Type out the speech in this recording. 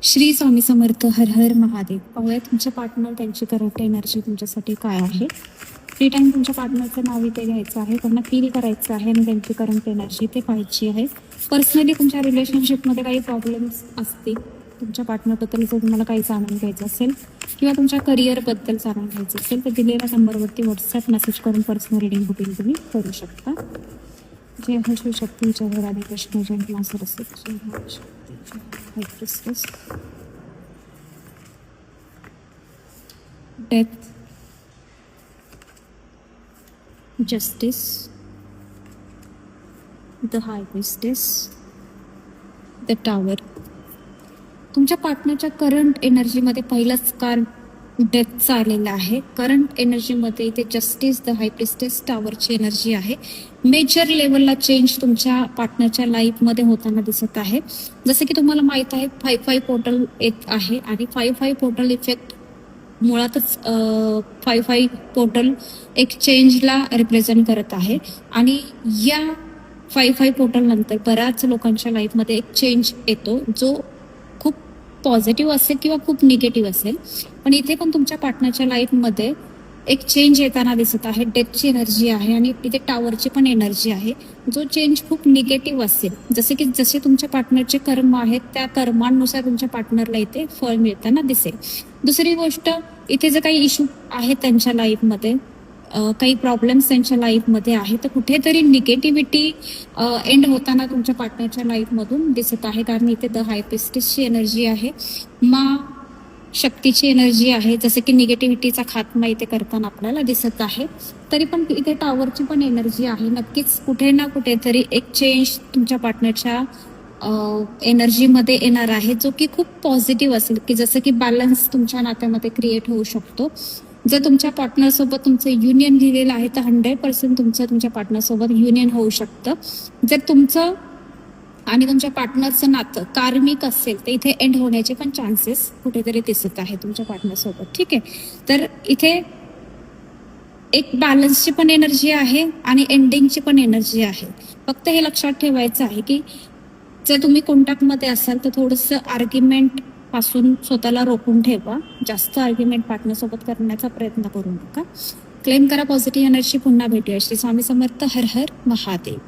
श्री स्वामी समर्थ. हर हर महादेव. पाहूया तुमचे पार्टनर, त्यांची करंट एनर्जी तुमच्यासाठी काय आहे. फ्री टाइम तुमच्या पार्टनरचं नाव इथे घ्यायचं आहे, त्यांना फील करायचं आहे आणि त्यांची करंट एनर्जी ते पाहायची आहे. पर्सनली तुमच्या रिलेशनशिपमध्ये काही प्रॉब्लेम्स असतील, तुमच्या पार्टनरबद्दल जर तुम्हाला काही जाणून घ्यायचं असेल किंवा तुमच्या करिअरबद्दल जाणून घ्यायचं असेल तर दिलेल्या नंबरवरती व्हॉट्सॲप मेसेज करून पर्सनल रिडिंग बुकिंग तुम्ही करू शकता. जय हो शिवशक्ती, जय राधे कृष्ण, जय मा सरस्वती, जय मा शक्ती, जय क्रिस्टस. Death, justice, the high priestess, the tower. तुमच्या पार्टनरच्या करंट एनर्जीमध्ये पहिलंच कार्ड डेथचा आलेला आहे. करंट एनर्जीमध्ये इथे जस्टिस, द हाय प्रिस्टेस, टॉवरची एनर्जी आहे. मेजर लेवलला चेंज तुमच्या पार्टनरच्या लाईफमध्ये होताना दिसत आहे. जसं की तुम्हाला माहित आहे 5-5 पोर्टल येत आहे आणि 5-5 पोर्टल इफेक्ट मुळातच 5-5 पोर्टल एक चेंजला रिप्रेझेंट करत आहे आणि या 5-5 पोर्टल नंतर बऱ्याच लोकांच्या लाईफमध्ये एक चेंज येतो, जो खूप पॉझिटिव्ह असेल किंवा खूप निगेटिव्ह असेल. पण इथे पण तुमच्या पार्टनरच्या लाईफमध्ये एक चेंज येताना दिसत आहे. डेथची एनर्जी आहे आणि इथे टॉवरची पण एनर्जी आहे. जो चेंज खूप निगेटिव्ह असेल, जसे तुमच्या पार्टनरचे कर्म आहेत त्या कर्मांनुसार तुमच्या पार्टनरला इथे फळ मिळताना दिसेल. दुसरी गोष्ट, इथे जर काही इश्यू आहेत त्यांच्या लाईफमध्ये, काही प्रॉब्लेम्स त्यांच्या लाईफमध्ये आहे, तर कुठेतरी निगेटिव्हिटी एंड होताना तुमच्या पार्टनरच्या लाईफमधून दिसत आहे. कारण इथे द हाय प्रिस्टेसची एनर्जी आहे, मा शक्तीची एनर्जी आहे. जसं की निगेटिव्हिटीचा खात्मा इथे करताना आपल्याला दिसत आहे. तरी पण इथे टॉवरची पण एनर्जी आहे. नक्कीच कुठे ना कुठेतरी एक चेंज तुमच्या पार्टनरच्या एनर्जीमध्ये येणार आहे, जो की खूप पॉझिटिव्ह असेल. की जसं की बॅलन्स तुमच्या नात्यामध्ये क्रिएट होऊ शकतो. जर तुमच्या पार्टनरसोबत तुमचं युनियन लिहिलेलं आहे तर 100% तुमच्या पार्टनरसोबत युनियन होऊ शकतं. जर तुमचं आणि तुमच्या पार्टनरचं नातं कार्मिक असेल तर इथे एंड होण्याचे पण चान्सेस कुठेतरी दिसत आहे तुमच्या पार्टनरसोबत. ठीक आहे, तर इथे एक बॅलन्सची पण एनर्जी आहे आणि एंडिंगची पण एनर्जी आहे. फक्त हे लक्षात ठेवायचं आहे की जर तुम्ही कॉन्टॅक्टमध्ये असाल तर थोडंसं आर्ग्युमेंट पासून स्वतःला रोखून ठेवा. जास्त आर्ग्युमेंट पार्टनरसोबत करण्याचा प्रयत्न करू नका. क्लेम करा पॉझिटिव्ह एनर्जी. पुन्हा भेटूया. श्री स्वामी समर्थ. हर हर महादेव.